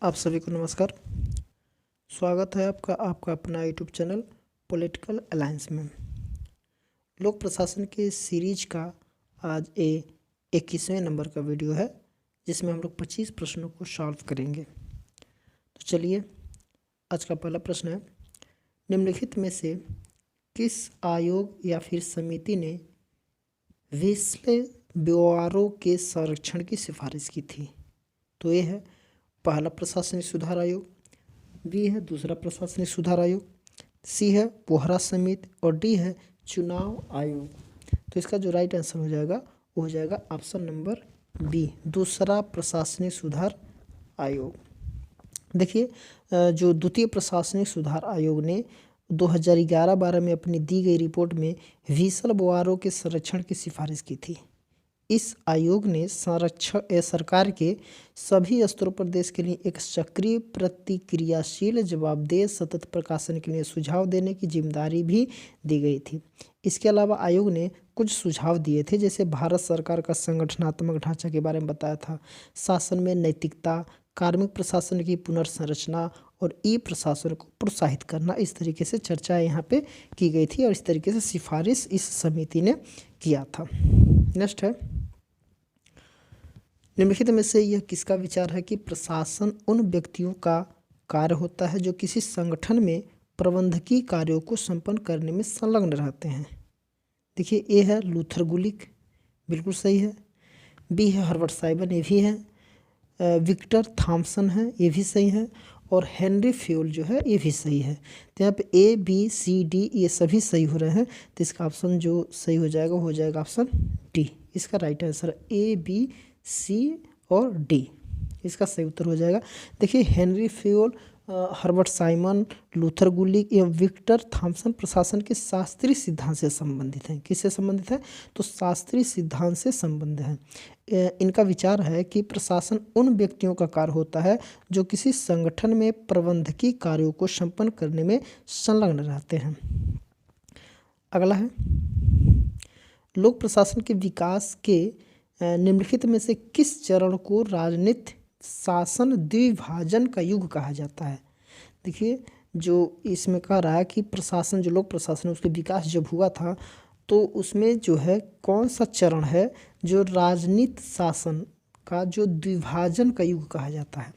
आप सभी को नमस्कार। स्वागत है आपका अपना यूट्यूब चैनल पॉलिटिकल अलायंस में। लोक प्रशासन के सीरीज का आज 21वें नंबर का वीडियो है, जिसमें हम लोग 25 प्रश्नों को सॉल्व करेंगे। तो चलिए, आज का पहला प्रश्न है, निम्नलिखित में से किस आयोग या फिर समिति ने व्हिसलब्लोअरों के संरक्षण की सिफारिश की थी? तो ये है पहला प्रशासनिक सुधार आयोग, बी है दूसरा प्रशासनिक सुधार आयोग, सी है बोहरा समिति और डी है चुनाव आयोग। तो इसका जो राइट आंसर हो जाएगा वो हो जाएगा ऑप्शन नंबर बी, दूसरा प्रशासनिक सुधार आयोग। देखिए, जो द्वितीय प्रशासनिक सुधार आयोग ने 2011-12 में अपनी दी गई रिपोर्ट में व्हिसलब्लोअरों के संरक्षण की सिफारिश की थी। इस आयोग ने सरकार के सभी स्तरों पर देश के लिए एक सक्रिय, प्रतिक्रियाशील, जवाबदेह, सतत प्रकाशन के लिए सुझाव देने की जिम्मेदारी भी दी गई थी। इसके अलावा आयोग ने कुछ सुझाव दिए थे, जैसे भारत सरकार का संगठनात्मक ढांचा के बारे में बताया था, शासन में नैतिकता, कार्मिक प्रशासन की पुनर्संरचना और ई प्रशासन को प्रोत्साहित करना। इस तरीके से चर्चाएं यहाँ पे की गई थी और इस तरीके से सिफारिश इस समिति ने किया था। नेक्स्ट है, निम्नलिखित में से यह किसका विचार है कि प्रशासन उन व्यक्तियों का कार्य होता है जो किसी संगठन में प्रबंधकीय कार्यों को संपन्न करने में संलग्न रहते हैं? देखिए, ए है लूथर गुलिक, बिल्कुल सही है। बी है हर्बर्ट साइमन, ये भी है। विक्टर थॉमसन है, ये भी सही है। और हेनरी फ्यूल जो है ये भी सही है। तो यहाँ पे ए बी सी डी ये सभी सही हो रहे हैं, तो इसका ऑप्शन जो सही हो जाएगा वो हो जाएगा ऑप्शन डी। इसका right answer A B C और डी, इसका सही उत्तर हो जाएगा। देखिए, Henry Fayol, Herbert Simon, Luther Gulick एवं विक्टर थॉमसन प्रशासन के शास्त्रीय सिद्धांत से संबंधित हैं। किससे संबंधित है? तो शास्त्रीय सिद्धांत से संबंध है। इनका विचार है कि प्रशासन उन व्यक्तियों का कार्य होता है जो किसी संगठन में प्रबंधकीय कार्यों को संपन्न करने में संलग्न रहते हैं। अगला है, लोक प्रशासन के विकास के निम्नलिखित में से किस चरण को राजनीतिक शासन द्विभाजन का युग कहा जाता है? देखिए, जो इसमें कह रहा है कि प्रशासन, जो लोक प्रशासन है उसके विकास जब हुआ था तो उसमें जो है कौन सा चरण है जो राजनीतिक शासन का जो द्विभाजन का युग कहा जाता है?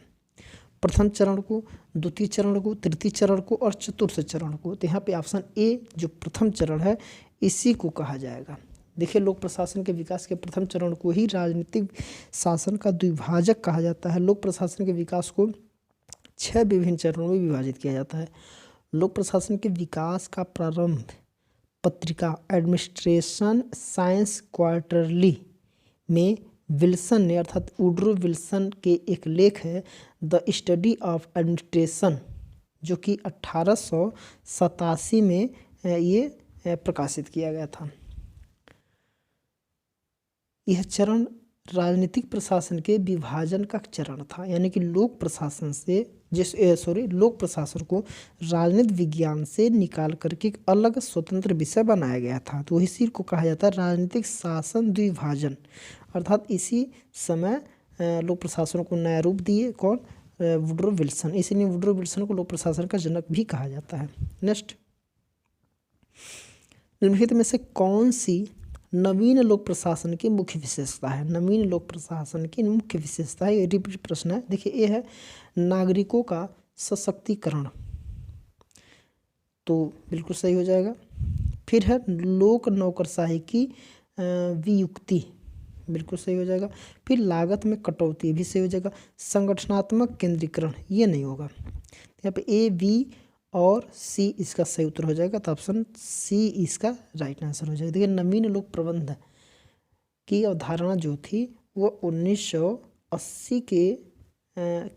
प्रथम चरण को, द्वितीय चरण को, तृतीय चरण को और चतुर्थ चरण को। तो यहाँ पे ऑप्शन ए जो प्रथम चरण है इसी को कहा जाएगा। देखिए, लोक प्रशासन के विकास के प्रथम चरण को ही राजनीतिक शासन का द्विभाजक कहा जाता है। लोक प्रशासन के विकास को 6 विभिन्न चरणों में विभाजित किया जाता है। लोक प्रशासन के विकास का प्रारंभ पत्रिका एडमिनिस्ट्रेशन साइंस क्वार्टरली में विल्सन ने, अर्थात वुड्रो विल्सन के एक लेख है द स्टडी ऑफ एडमिनिस्ट्रेशन, जो कि 1887 में ये प्रकाशित किया गया था। यह चरण राजनीतिक प्रशासन के विभाजन का चरण था, यानी कि लोक प्रशासन को राजनीतिक विज्ञान से निकाल करके एक अलग स्वतंत्र विषय बनाया गया था। तो इसी को कहा जाता है राजनीतिक शासन द्विभाजन। अर्थात इसी समय लोक प्रशासन को नया रूप दिए कौन? Woodrow Wilson. इसीलिए वुड्रो विल्सन को लोक प्रशासन का जनक भी कहा जाता है। नेक्स्ट, निम्नलिखित में से कौन सी नवीन लोक प्रशासन की मुख्य विशेषता है? नवीन लोक प्रशासन की मुख्य विशेषता है, ये रिपीट प्रश्न है। देखिए, ये है नागरिकों का सशक्तिकरण, तो बिल्कुल सही हो जाएगा। फिर है लोक नौकरशाही की वियुक्ति, बिल्कुल सही हो जाएगा। फिर लागत में कटौती, भी सही हो जाएगा। संगठनात्मक केंद्रीकरण, ये नहीं होगा। यहाँ पे ए बी और सी इसका सही उत्तर हो जाएगा, तो ऑप्शन सी इसका राइट आंसर हो जाएगा। देखिए, नवीन लोक प्रबंध की अवधारणा जो थी वो 1980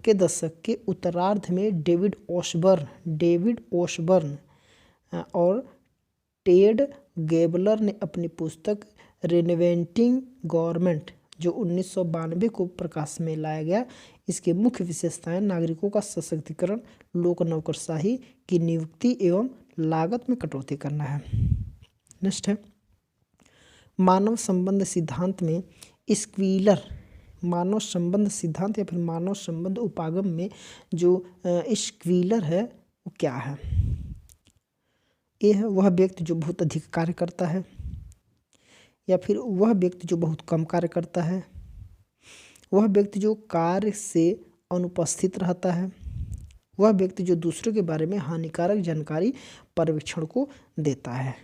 के दशक के उत्तरार्ध में डेविड ओशबर्न और टेड गेबलर ने अपनी पुस्तक रिनोवेटिंग गवर्नमेंट, जो 1992 को प्रकाश में लाया गया। इसके मुख्य विशेषताएं नागरिकों का सशक्तिकरण, लोक नौकरशाही की नियुक्ति एवं लागत में कटौती करना है। नेक्स्ट है, मानव संबंध सिद्धांत में स्क्वीलर मानव संबंध सिद्धांत या फिर मानव संबंध उपागम में जो स्क्वीलर है वो क्या है? ए है वह व्यक्ति जो बहुत अधिक कार्य करता है, या फिर वह व्यक्ति जो बहुत कम कार्य करता है, वह व्यक्ति जो कार्य से अनुपस्थित रहता है, वह व्यक्ति जो दूसरों के बारे में हानिकारक जानकारी पर्यवेक्षण को देता है।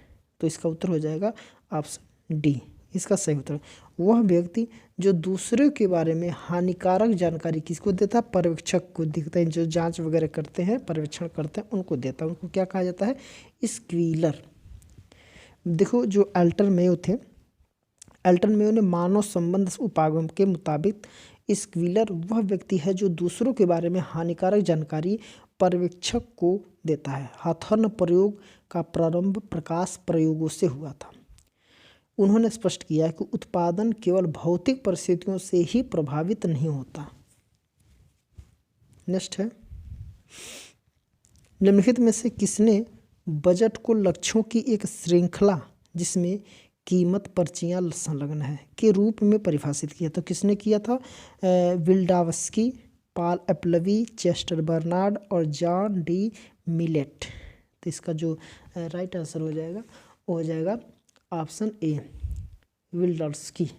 तो इसका उत्तर हो जाएगा ऑप्शन डी, इसका सही उत्तर। वह व्यक्ति जो दूसरों के बारे में हानिकारक जानकारी किसको देता है? पर्यवेक्षक को देता है, जो जांच वगैरह करते हैं, पर्यवेक्षण करते हैं, उनको देता है। उनको क्या कहा जाता है? स्क्वीलर। देखो जो एल्टर मेयो थे, एल्टर मेयो ने मानव संबंध उपागम के मुताबिक स्क्वीलर वह व्यक्ति है जो दूसरों के बारे में हानिकारक जानकारी पर्यवेक्षक को देता है। हाथर्न प्रयोग का प्रारंभ प्रकाश प्रयोगों से हुआ था। उन्होंने स्पष्ट किया कि उत्पादन केवल भौतिक परिस्थितियों से ही प्रभावित नहीं होता। नेक्स्ट है, निम्नलिखित में से किसने बजट को लक्ष्यों की एक श्रृंखला जिसमें कीमत पर्चियां संलग्न है के रूप में परिभाषित किया? तो किसने किया था? विल्डावस्की, पॉल एप्लवी, चेस्टर बर्नार्ड और जॉन डी मिलेट। तो इसका जो राइट आंसर हो जाएगा वो हो जाएगा ऑप्शन ए, विल्डावस्की।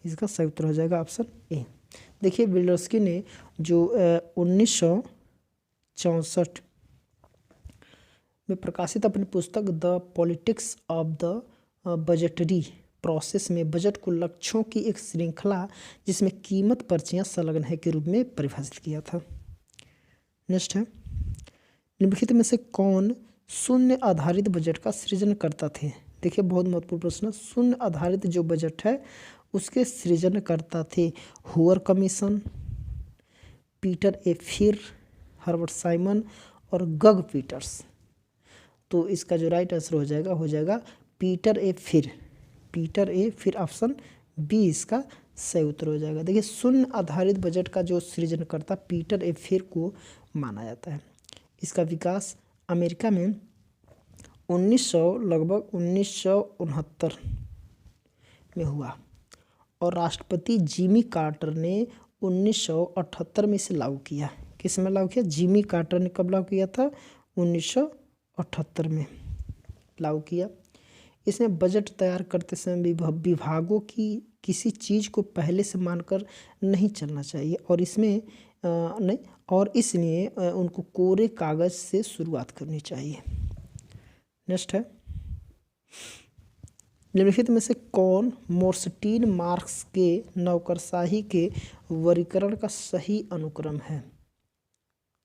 इसका सही उत्तर हो जाएगा ऑप्शन ए। देखिए विल्डावस्की ने जो 1964 में प्रकाशित अपनी पुस्तक the politics of the budgetary process में बजट को लक्ष्यों की एक श्रृंखला जिसमें कीमत पर्चियां संलग्न है के रूप में परिभाषित किया था। नेक्स्ट है, निम्नलिखित में से कौन शून्य आधारित बजट का सृजन करता थे? देखिए बहुत महत्वपूर्ण प्रश्न। शून्य आधारित जो बजट है उसके सृजन करता थे हुअर कमीशन, पीटर ए फिर, हर्बर्ट साइमन और गग पीटर्स। तो इसका जो राइट आंसर हो जाएगा पीटर ए फिर। पीटर ए फिर ऑप्शन बी इसका सही उत्तर हो जाएगा। देखिए शून्य आधारित बजट का जो सृजनकर्ता पीटर ए फिर को माना जाता है। इसका विकास अमेरिका में लगभग 1969 में हुआ और राष्ट्रपति जिमी कार्टर ने 1978 में इसे लागू किया। किस में लागू किया? जिमी कार्टर ने कब लागू किया था? 1978 में लागू किया। इसमें बजट तैयार करते समय विभागों की किसी चीज़ को पहले से मानकर नहीं चलना चाहिए और इसमें नहीं, और इसलिए उनको कोरे कागज से शुरुआत करनी चाहिए। नेक्स्ट है, निम्नलिखित में से कौन मोर्सटीन मार्क्स के नौकरशाही के वर्गीकरण का सही अनुक्रम है?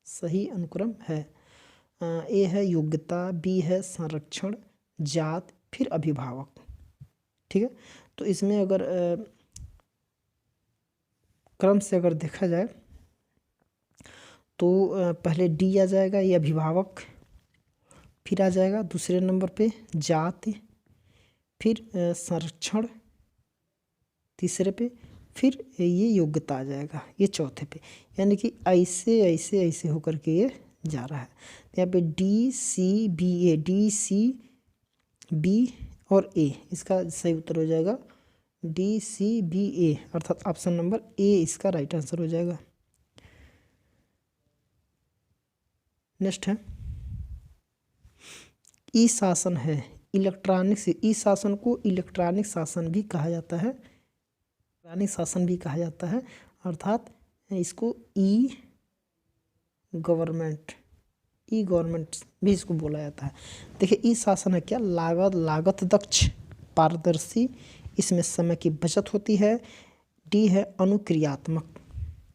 सही अनुक्रम है ए है योग्यता, बी है संरक्षण, जात, फिर अभिभावक। ठीक है, तो इसमें अगर क्रम से अगर देखा जाए तो पहले डी आ जाएगा, ये अभिभावक, फिर आ जाएगा दूसरे नंबर पे जात, फिर संरक्षण तीसरे पे, फिर ये योग्यता आ जाएगा ये चौथे पे। यानी कि ऐसे ऐसे ऐसे होकर के ये जा रहा है। यहाँ पे डी सी बी ए, डी सी बी और ए, इसका सही उत्तर हो जाएगा डी सी बी ए, अर्थात ऑप्शन नंबर ए इसका राइट आंसर हो जाएगा। नेक्स्ट है, ई शासन है इलेक्ट्रॉनिक से। ई शासन को इलेक्ट्रॉनिक शासन भी कहा जाता है, इलेक्ट्रॉनिक शासन भी कहा जाता है, अर्थात इसको ई गवर्नमेंट भी इसको बोला जाता है। देखिए ई शासन है क्या? लागत दक्ष, पारदर्शी, इसमें समय की बचत होती है। डी है अनुक्रियात्मक।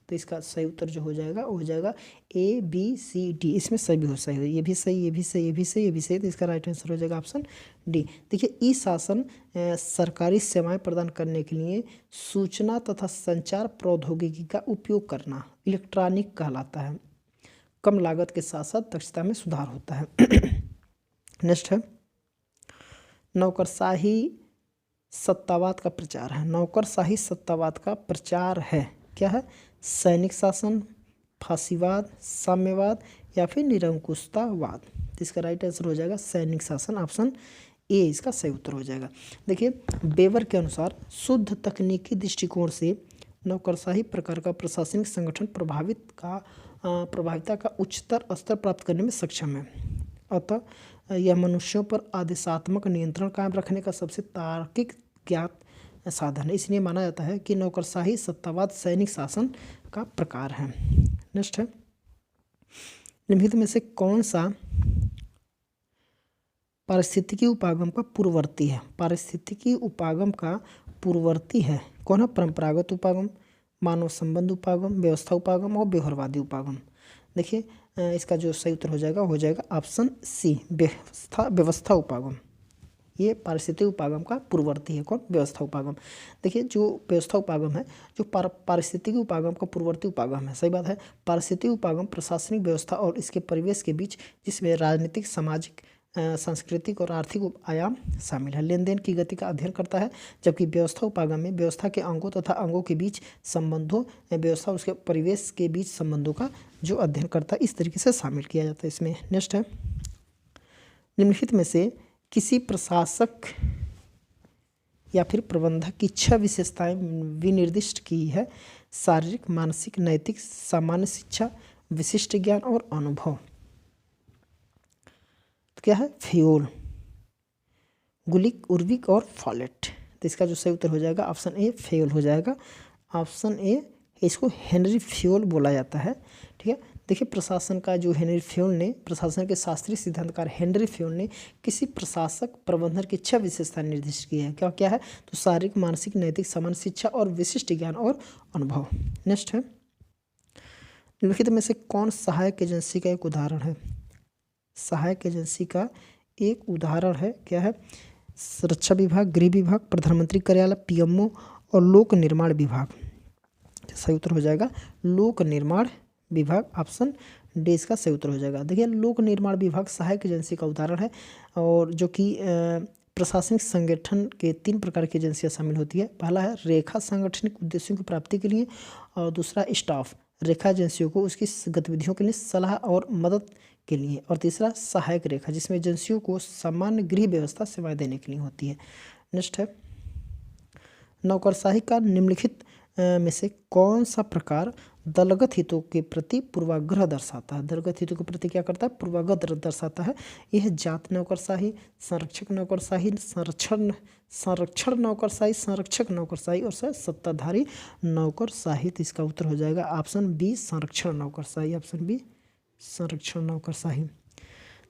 तो इसका सही उत्तर जो हो जाएगा वो हो जाएगा ए बी सी डी, इसमें सभी हो सही है, ये भी सही, ये भी सही, ये भी सही, ये भी सही। तो इसका राइट आंसर हो जाएगा ऑप्शन डी। देखिए ई शासन सरकारी सेवाएं प्रदान करने के लिए सूचना तथा संचार प्रौद्योगिकी का उपयोग करना इलेक्ट्रॉनिक कहलाता है। कम लागत के साथ साथ दक्षता में सुधार होता है। नेक्स्ट है, नौकरशाही सत्तावाद का प्रचार है। नौकरशाही सत्तावाद का प्रचार है क्या है? सैनिक शासन, फांसीवाद, साम्यवाद या फिर निरंकुशतावाद। तो इसका राइट आंसर हो जाएगा सैनिक शासन, ऑप्शन ए इसका सही उत्तर हो जाएगा। देखिए बेवर के अनुसार शुद्ध तकनीकी दृष्टिकोण से नौकरशाही प्रकार का प्रशासनिक संगठन प्रभाविता का उच्चतर स्तर प्राप्त करने में सक्षम है। अतः यह मनुष्यों पर आदेशात्मक नियंत्रण कायम रखने का सबसे तार्किक ज्ञात साधन है। इसलिए माना जाता है कि नौकरशाही सत्तावाद सैनिक शासन का प्रकार है। नेक्स्ट है, निम्नलिखित में से कौन सा पारिस्थितिकी उपागम का पूर्ववर्ती है? पारिस्थितिकी उपागम का पूर्ववर्ती है कौन है? परंपरागत उपागम, मानव संबंध उपागम, व्यवस्था उपागम और व्यवहारवादी उपागम। देखिए इसका जो सही उत्तर हो जाएगा ऑप्शन सी, व्यवस्था उपागम। ये पारिस्थितिकी उपागम का पूर्ववर्ती है कौन? व्यवस्था उपागम। देखिए जो व्यवस्था उपागम है, जो पारिस्थितिकी उपागम का पूर्ववर्ती उपागम है, सही बात है। पारिस्थितिकी उपागम प्रशासनिक व्यवस्था और इसके परिवेश के बीच, जिसमें राजनीतिक, सामाजिक, सांस्कृतिक और आर्थिक आयाम शामिल है, लेन देन की गति का अध्ययन करता है। जबकि व्यवस्था उपागम में व्यवस्था के अंगों तथा अंगों के बीच संबंधों, व्यवस्था उसके परिवेश के बीच संबंधों का जो अध्ययन करता है, इस तरीके से शामिल किया जाता है इसमें। नेक्स्ट है, निम्नलिखित में से किसी प्रशासक या फिर प्रबंधक की 6 विशेषताएं विनिर्दिष्ट की है? शारीरिक, मानसिक, नैतिक, सामान्य शिक्षा, विशिष्ट ज्ञान और अनुभव। तो क्या है? फ्यूल, गुलिक, उर्विक और फॉलेट। तो इसका जो सही उत्तर हो जाएगा ऑप्शन ए, फ्यूल हो जाएगा। ऑप्शन ए, इसको हेनरी फ्यूल बोला जाता है। ठीक है, देखिए प्रशासन का जो हेनरी फ्यूल ने, प्रशासन के शास्त्रीय सिद्धांतकार हेनरी फ्यूल ने किसी प्रशासक प्रबंधन की 6 विशेषताएं निर्दिष्ट की है। क्या क्या है? तो शारीरिक, मानसिक, नैतिक, सामान्य शिक्षा और विशिष्ट ज्ञान और अनुभव। नेक्स्ट है, निम्नलिखित में से कौन सहायक एजेंसी का एक उदाहरण है? सहायक एजेंसी का एक उदाहरण है, क्या है? रक्षा विभाग, गृह विभाग, प्रधानमंत्री कार्यालय, पीएमओ और लोक निर्माण विभाग। सही उत्तर हो जाएगा लोक निर्माण विभाग, ऑप्शन डी इसका सही उत्तर हो जाएगा। देखिए लोक निर्माण विभाग सहायक एजेंसी का उदाहरण है, और जो कि प्रशासनिक संगठन के 3 प्रकार की एजेंसियां शामिल होती है। पहला है रेखा, सांगठनिक उद्देश्यों की प्राप्ति के लिए, और दूसरा स्टाफ, रेखा एजेंसियों को उसकी गतिविधियों के लिए सलाह और मदद के लिए, और तीसरा सहायक रेखा, जिसमें एजेंसियों को सामान्य गृह व्यवस्था सेवाएं देने के लिए होती है। नेक्स्ट है, नौकरशाही का निम्नलिखित में से कौन सा प्रकार दलगत हितों के प्रति पूर्वाग्रह दर्शाता है? दलगत हितों के प्रति क्या करता है? पूर्वाग्रह दर्शाता है। यह जात नौकरशाही, संरक्षक नौकरशाही, संरक्षण नौकरशाही, संरक्षक नौकरशाही और सत्ताधारी नौकरशाही। तो इसका उत्तर हो जाएगा ऑप्शन बी, संरक्षण नौकरशाही। ऑप्शन बी, संरक्षण नौकरशाही।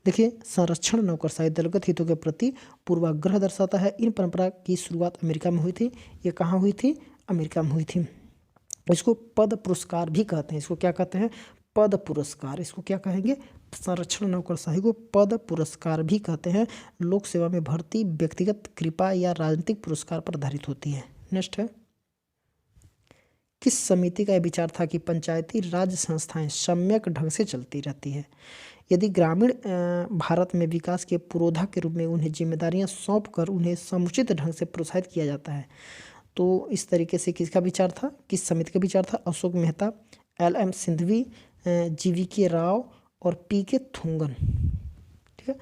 देखिए संरक्षण नौकरशाही दलगत हितों के प्रति पूर्वाग्रह दर्शाता है। इन परंपरा की शुरुआत अमेरिका में हुई थी। ये कहाँ हुई थी? अमेरिका में हुई थी। इसको पद पुरस्कार भी कहते हैं। इसको क्या कहते हैं? पद पुरस्कार। इसको क्या कहेंगे? संरक्षण नौकरशाही को पद पुरस्कार भी कहते हैं। लोक सेवा में भर्ती व्यक्तिगत कृपा या राजनीतिक पुरस्कार पर आधारित होती है। नेक्स्ट है, किस समिति का यह विचार था कि पंचायती राज संस्थाएं सम्यक ढंग से चलती रहती है? यदि ग्रामीण भारत में विकास के पुरोधा के रूप में उन्हें जिम्मेदारियां सौंपकर उन्हें समुचित ढंग से प्रोत्साहित किया जाता है, तो इस तरीके से किसका विचार था? किस समिति का विचार था? अशोक मेहता, LM सिंघवी, GVK राव और PK थुंगन। ठीक है,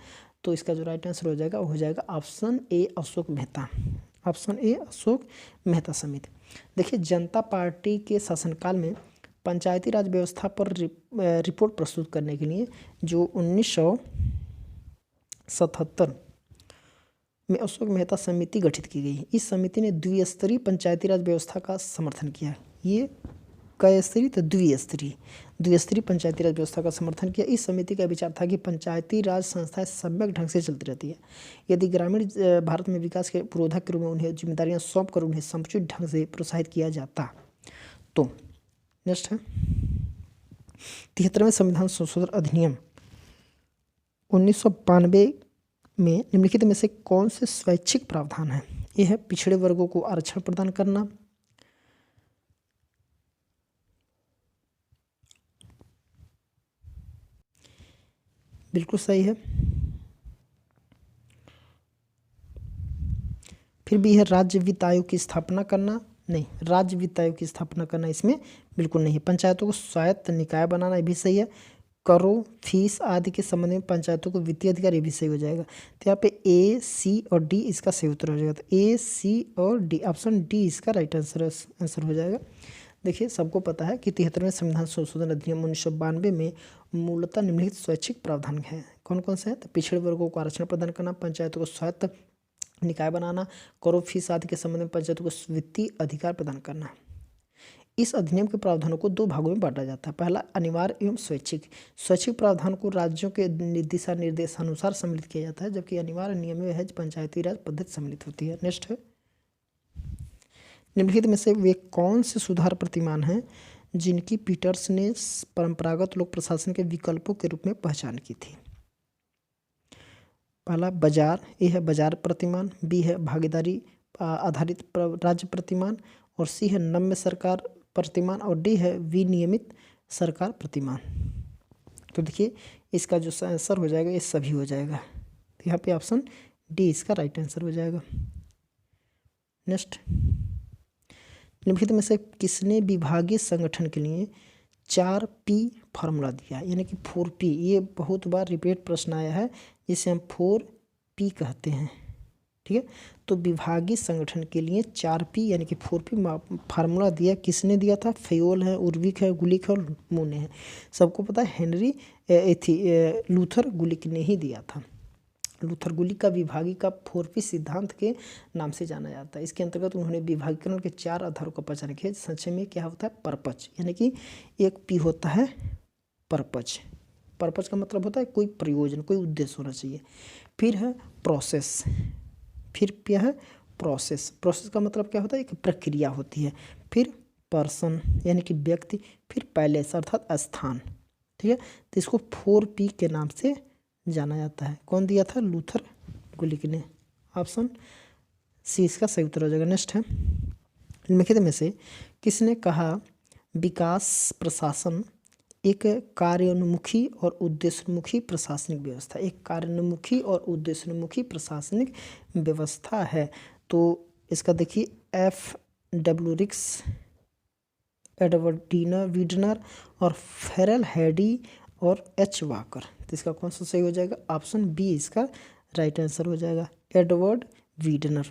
तो इसका जो राइट आंसर हो जाएगा वो हो जाएगा option A, Ashok Mehta. Option A, Ashok Mehta समिति। देखिए जनता पार्टी के शासनकाल में पंचायती राज व्यवस्था पर रिपोर्ट प्रस्तुत करने के लिए जो 1977 में अशोक मेहता समिति गठित की गई। इस समिति ने द्विस्तरीय पंचायती राज व्यवस्था का समर्थन किया। ये कई स्तरीय? तो द्विस्तरीय पंचायती राज व्यवस्था का समर्थन किया। इस समिति का विचार था कि पंचायती राज संस्थाएं सम्यक ढंग से चलती रहती है यदि ग्रामीण भारत में विकास के पुरोधा के रूप में उन्हें जिम्मेदारियां सौंप कर उन्हें समुचित ढंग से प्रोत्साहित किया जाता। तो नेक्स्ट है, 73वें संविधान संशोधन अधिनियम 1992 में निम्नलिखित में से कौन से स्वैच्छिक प्रावधान है? यह है पिछड़े वर्गों को आरक्षण प्रदान करना, बिल्कुल सही है। फिर भी है राज्य वित्त आयोग की स्थापना करना, नहीं, राज्य वित्त आयोग की स्थापना करना इसमें बिल्कुल नहीं है। पंचायतों को स्वायत्त निकाय बनाना, ये भी सही है। करों, फीस आदि के संबंध में पंचायतों को वित्तीय अधिकार, ये भी सही हो जाएगा। तो यहाँ पे ए, सी और डी इसका सही उत्तर हो जाएगा। तो ए, सी और डी, ऑप्शन डी इसका राइट आंसर हो जाएगा। देखिए, सबको पता है कि 73वें संविधान संशोधन अधिनियम 1992 में मूलतः निम्नलिखित स्वैच्छिक प्रावधान हैं। कौन कौन से हैं? तो पिछड़े वर्गों को आरक्षण प्रदान करना, पंचायतों को स्वायत्त निकाय बनाना, करों, फीस आदि के संबंध में पंचायतों को वित्तीय अधिकार प्रदान करना। इस अधिनियम के प्रावधानों को दो भागों में बांटा जाता है। पहला, अनिवार्य एवं स्वैच्छिक। स्वैच्छिक प्रावधान को राज्यों के दिशा निर्देशानुसार सम्मिलित किया जाता है, जबकि अनिवार्य नियम में है पंचायती राज पद्धति सम्मिलित होती है। नेक्स्ट है, निम्नलिखित में से वे कौन से सुधार प्रतिमान हैं जिनकी पीटर्स ने परंपरागत लोक प्रशासन के विकल्पों के रूप में पहचान की थी? पहला बाजार, ए है बाजार प्रतिमान, बी है भागीदारी आधारित राज्य प्रतिमान, और सी है नम्य सरकार प्रतिमान, और डी है विनियमित सरकार प्रतिमान। तो देखिए, इसका जो आंसर हो जाएगा ये सभी हो जाएगा। तो यहाँ पे ऑप्शन डी इसका राइट आंसर हो जाएगा। नेक्स्ट, निम्नलिखित में से किसने विभागीय संगठन के लिए 4P फार्मूला दिया, यानी कि 4P? ये बहुत बार रिपीट प्रश्न आया है, जिसे हम 4P कहते हैं। ठीक है, तो विभागीय संगठन के लिए 4P यानी कि 4P फार्मूला दिया। किसने दिया था? फेयोल है, उर्विक है, गुलिक है और मूने है। सबको पता है हेनरी लूथर गुलिक ने ही दिया था। लूथर गुलिक का विभागीय का 4P सिद्धांत के नाम से जाना जाता है। इसके अंतर्गत उन्होंने विभागीकरण के 4 आधारों का पहचान किया। संक्षेप में क्या होता है? पर्पज, यानी कि एक P होता है पर्पज। पर्पज का मतलब होता है कोई प्रयोजन, कोई उद्देश्य होना चाहिए। फिर है प्रोसेस, फिर क्या है? प्रोसेस। प्रोसेस का मतलब क्या होता है? एक प्रक्रिया होती है। फिर पर्सन यानी कि व्यक्ति, फिर पैलेस अर्थात स्थान। ठीक है, तो इसको 4P के नाम से जाना जाता है। कौन दिया था? लूथर गुलिक ने। ऑप्शन सी इसका सही उत्तर हो जाएगा। नेक्स्ट है, निम्नलिखित में से किसने कहा विकास प्रशासन एक कार्योन्मुखी और उद्देश्योन्मुखी प्रशासनिक व्यवस्था, एक कार्योन्मुखी और उद्देश्योन्मुखी प्रशासनिक व्यवस्था है? तो इसका देखिए F.W. रिक्स, एडवर्ड वीडनर और फेरल हैडी और H. वाकर। तो इसका कौन सा सही हो जाएगा? ऑप्शन बी इसका राइट आंसर हो जाएगा, एडवर्ड वीडनर।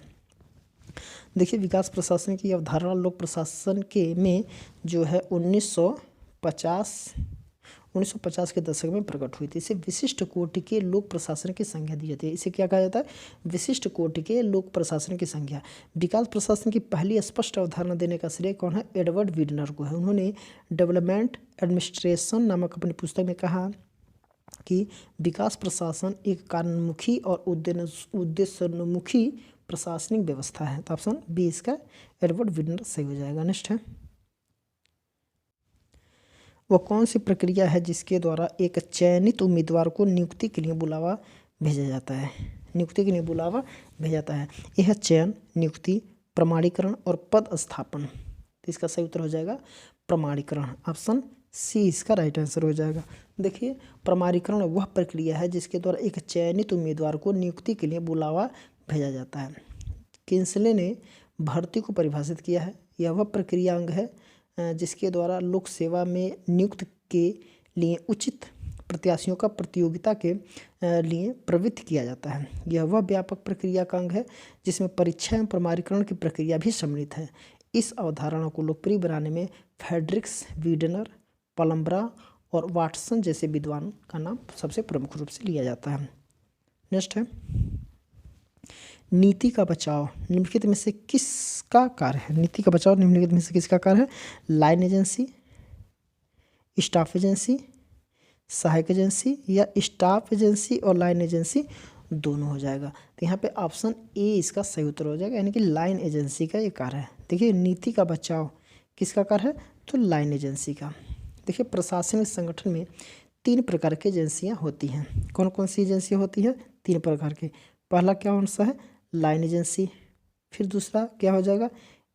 देखिए, विकास प्रशासन की अवधारणा लोक प्रशासन के में जो है 1950 के दशक में प्रकट हुई थी। इसे विशिष्ट कोटि के लोक प्रशासन की संज्ञा दी जाती है। इसे क्या कहा जाता है? विशिष्ट कोटि के लोक प्रशासन की संज्ञा। विकास प्रशासन की पहली स्पष्ट अवधारणा देने का श्रेय कौन है? एडवर्ड वीडनर को है। उन्होंने डेवलपमेंट एडमिनिस्ट्रेशन नामक अपनी पुस्तक में कहा कि विकास प्रशासन एक कार्योन्मुखी और उद्देश्योन्मुखी प्रशासनिक व्यवस्था है। तो ऑप्शन बी इसका एडवर्ड वीडनर सही हो जाएगा। नेक्स्ट है, वह कौन सी प्रक्रिया है जिसके द्वारा एक चयनित उम्मीदवार को नियुक्ति के लिए बुलावा भेजा जाता है? नियुक्ति के लिए बुलावा भेजा जाता है। यह है चयन, नियुक्ति, प्रमाणीकरण और पद स्थापन। तो इसका सही उत्तर हो जाएगा प्रमाणीकरण। ऑप्शन सी इसका राइट आंसर हो जाएगा। देखिए, प्रमाणीकरण वह प्रक्रिया है जिसके द्वारा एक चयनित उम्मीदवार को नियुक्ति के लिए बुलावा भेजा जाता है। किंसले ने भर्ती को परिभाषित किया है। यह वह प्रक्रिया अंग है जिसके द्वारा लोक सेवा में नियुक्त के लिए उचित प्रत्याशियों का प्रतियोगिता के लिए प्रवृत्त किया जाता है। यह वह व्यापक प्रक्रिया का अंग है जिसमें परीक्षा एवं प्रमाणीकरण की प्रक्रिया भी सम्मिलित है। इस अवधारणा को लोकप्रिय बनाने में फ्रेडरिक्स, वीडनर, पलम्ब्रा और वाटसन जैसे विद्वान का नाम सबसे प्रमुख रूप से लिया जाता है। नेक्स्ट है, नीति का बचाव निम्नलिखित में से किसका कार्य है? नीति का बचाव निम्नलिखित में से किसका कार्य है? लाइन एजेंसी, स्टाफ एजेंसी, सहायक एजेंसी, या स्टाफ एजेंसी और लाइन एजेंसी दोनों हो जाएगा। तो यहाँ पे ऑप्शन ए इसका सही उत्तर हो जाएगा, यानी कि लाइन एजेंसी का ये कार्य है। देखिए, नीति का बचाव किसका कार्य है? तो लाइन एजेंसी का। देखिए, प्रशासनिक संगठन में 3 प्रकार की एजेंसियाँ होती हैं। कौन कौन सी एजेंसियाँ होती हैं? 3 प्रकार के। पहला क्या कौन सा है? Line agency. फिर दूसरा क्या हो जाएगा?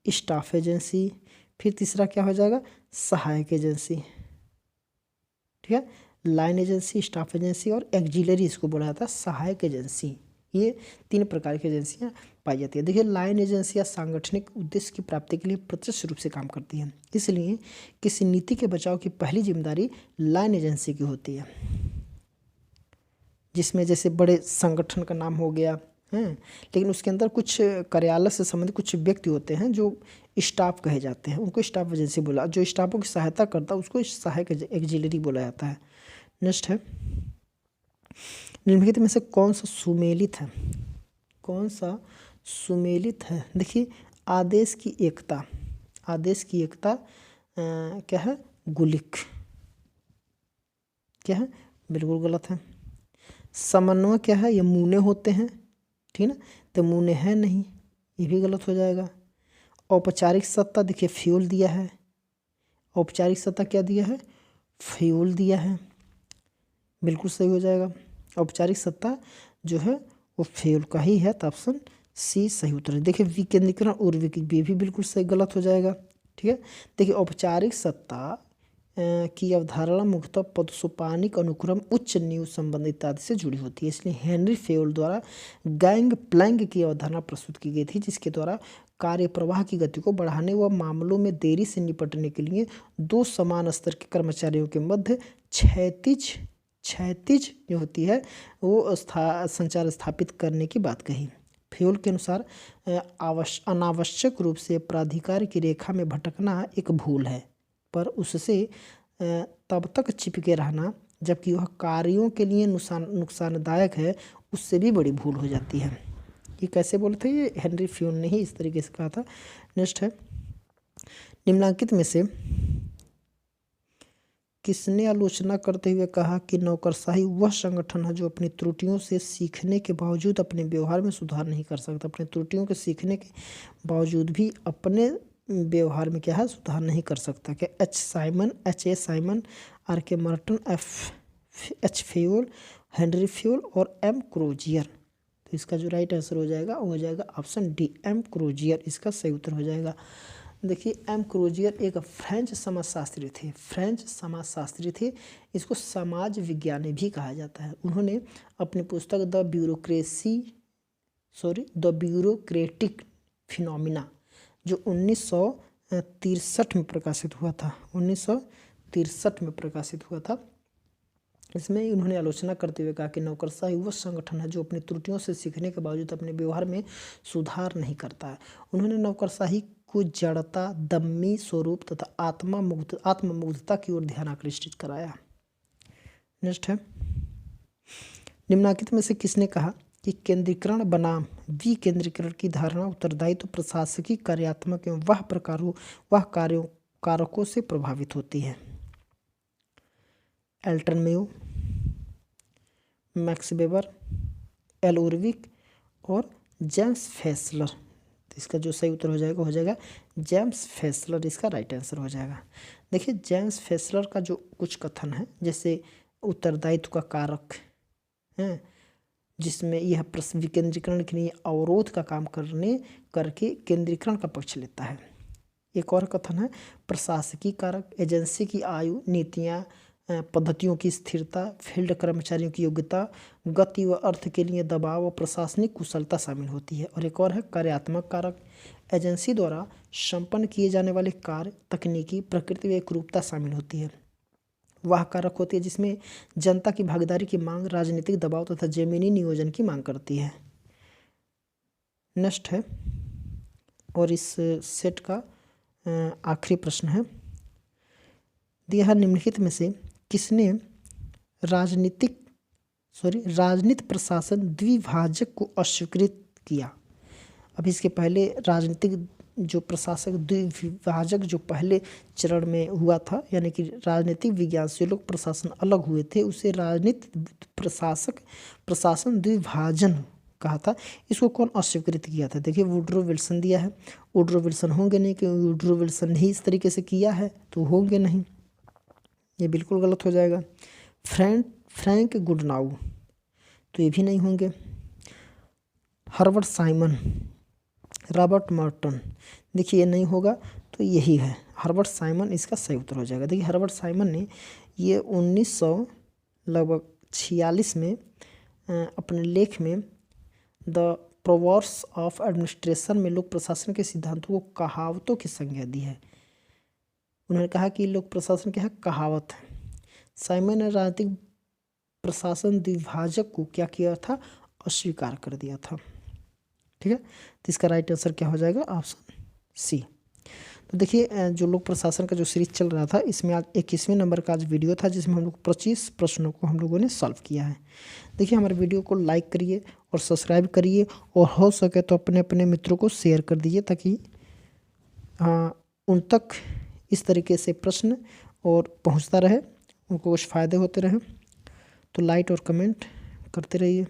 Staff agency. फिर तीसरा क्या हो जाएगा? सहायक एजेंसी। ठीक है, लाइन एजेंसी, स्टाफ एजेंसी और एक्जिलरी इसको बोला जाता है सहायक एजेंसी। ये 3 प्रकार की एजेंसियां पाई जाती है। देखिए लाइन एजेंसियां सांगठनिक उद्देश्य की प्राप्ति के लिए प्रत्यक्ष रूप से काम करती हैं, इसलिए किसी नीति के बचाव की पहली जिम्मेदारी लाइन एजेंसी की होती है, जिसमें जैसे बड़े संगठन का नाम हो गया है, लेकिन उसके अंदर कुछ कार्यालय से संबंधित कुछ व्यक्ति होते हैं जो स्टाफ कहे जाते हैं, उनको स्टाफ एजेंसी बोला। जो स्टाफों की सहायता करता है उसको सहायक एक्जिलरी बोला जाता है। नेक्स्ट है, निम्नलिखित में से कौन सा सुमेलित है? कौन सा सुमेलित है? देखिए आदेश की एकता, आदेश की एकता क्या है? गुलिक। क्या है? बिल्कुल गलत है। समन्वय क्या है? ये मुने होते हैं, ठीक ना, तो मुने है नहीं, ये भी गलत हो जाएगा। औपचारिक सत्ता, देखिए फ्यूल दिया है, औपचारिक सत्ता क्या दिया है? फ्यूल दिया है, बिल्कुल सही हो जाएगा। औपचारिक सत्ता जो है वो फ्यूल का ही है, तो ऑप्शन सी सही उत्तर है। देखिए विकेंद्रीकरण और ये भी बिल्कुल सही गलत हो जाएगा, ठीक है। देखिए औपचारिक सत्ता की अवधारणा मुख्यतः पदसोपानिक अनुक्रम, उच्च नींव संबंध इत्यादि से जुड़ी होती है, इसलिए हेनरी फेयोल द्वारा गैंग प्लैंग की अवधारणा प्रस्तुत की गई थी, जिसके द्वारा कार्य प्रवाह की गति को बढ़ाने व मामलों में देरी से निपटने के लिए 2 समान स्तर के कर्मचारियों के मध्य क्षैतिज जो होती है वो संचार स्थापित करने की बात कही। फेयोल के अनुसार अनावश्यक रूप से प्राधिकार की रेखा में भटकना एक भूल है, पर उससे तब तक चिपके रहना जबकि वह कार्यों के लिए नुकसानदायक है, उससे भी बड़ी भूल हो जाती है। ये कैसे बोले थे? ये हेनरी फेयोल ने ही इस तरीके से कहा था। नेक्स्ट है, निम्नलिखित में से किसने आलोचना करते हुए कहा कि नौकरशाही वह संगठन है जो अपनी त्रुटियों से सीखने के बावजूद अपने व्यवहार में सुधार नहीं कर सकता? अपने त्रुटियों के सीखने के बावजूद भी अपने व्यवहार में क्या है? सुधार नहीं कर सकता। क्या H. Simon, R. के. Marton, H. Fayol, Henry Fayol और M. क्रोजियर? तो इसका जो राइट आंसर हो जाएगा वो हो जाएगा ऑप्शन डी, M. क्रोजियर इसका सही उत्तर हो जाएगा। देखिए M. क्रोजियर एक फ्रेंच समाजशास्त्री थे, फ्रेंच समाजशास्त्री थे, इसको समाज विज्ञानी भी कहा जाता है। उन्होंने अपनी पुस्तक द ब्यूरोक्रेटिक फिनोमिना जो 1963 में प्रकाशित हुआ था, 1963 में प्रकाशित हुआ था, इसमें उन्होंने आलोचना करते हुए कहा कि नौकरशाही वह संगठन है जो अपनी त्रुटियों से सीखने के बावजूद अपने व्यवहार में सुधार नहीं करता है। उन्होंने नौकरशाही को जड़ता, दम्मी स्वरूप तथा आत्ममुग्धता की ओर ध्यान आकृष्ट कराया। नेक्स्ट है, निम्नलिखित में से किसने कहा कि केंद्रीकरण बनाम विकेंद्रीकरण की धारणा उत्तरदायित्व, प्रशासकीय, कार्यात्मक एवं वह कारकों से प्रभावित होती है? Elton Mayo, Max Weber, L Urwick और जेम्स फेसलर। तो इसका जो सही उत्तर हो जाएगा जेम्स फेसलर, इसका राइट आंसर हो जाएगा। देखिए जेम्स फेसलर का जो कुछ कथन है, जैसे उत्तरदायित्व का कारक है जिसमें यह विकेंद्रीकरण के लिए अवरोध का काम करके केंद्रीकरण का पक्ष लेता है। एक और कथन है प्रशासकीय कारक, एजेंसी की आयु, नीतियाँ, पद्धतियों की स्थिरता, फील्ड कर्मचारियों की योग्यता, गति व अर्थ के लिए दबाव और प्रशासनिक कुशलता शामिल होती है। और एक और है कार्यात्मक कारक, एजेंसी द्वारा संपन्न किए जाने वाले कार्य, तकनीकी प्रकृति व एकरूपता शामिल होती है। वह कारक होती है जिसमें जनता की भागीदारी की मांग, राजनीतिक दबाव तथा जमीनी नियोजन की मांग करती है। नेक्स्ट है, और इस सेट का आखिरी प्रश्न है, दिया निम्नलिखित में से किसने राजनीतिक प्रशासन द्विभाजक को अस्वीकृत किया? अभी इसके पहले राजनीतिक जो प्रशासक द्विभाजक जो पहले चरण में हुआ था, यानी कि राजनीतिक विज्ञान से लोग प्रशासन अलग हुए थे, उसे राजनीतिक प्रशासन द्विभाजन कहा था। इसको कौन अस्वीकृत किया था? देखिए वुडरो विल्सन दिया है। वुडरो विल्सन होंगे नहीं, क्योंकि वुडरो विल्सन ही इस तरीके से किया है, तो होंगे नहीं, ये बिल्कुल गलत हो जाएगा। फ्रैंक गुडनाउ, तो ये भी नहीं होंगे। हर्बर्ट साइमन, रॉबर्ट मर्टन, देखिए ये नहीं होगा, तो यही है हर्बर्ट साइमन, इसका सही उत्तर हो जाएगा। देखिए हर्बर्ट साइमन ने ये 1946 में अपने लेख में द प्रोवर्ब्स ऑफ एडमिनिस्ट्रेशन में लोक प्रशासन के सिद्धांतों को कहावतों की संज्ञा दी है। उन्होंने कहा कि लोक प्रशासन क्या है, कहावत है। साइमन ने राजनीतिक प्रशासन द्विभाजक को क्या किया था, अस्वीकार कर दिया था। ठीक है, तो इसका राइट आंसर क्या हो जाएगा, ऑप्शन सी। तो देखिए जो लोक प्रशासन का जो सीरीज चल रहा था, इसमें आज 21वें नंबर का आज वीडियो था, जिसमें हम लोग 25 प्रश्नों को हम लोगों ने सॉल्व किया है। देखिए हमारे वीडियो को लाइक करिए और सब्सक्राइब करिए, और हो सके तो अपने अपने मित्रों को शेयर कर दीजिए, ताकि उन तक इस तरीके से प्रश्न और पहुंचता रहे, उनको कुछ फ़ायदे होते रहे। तो लाइक और कमेंट करते रहिए।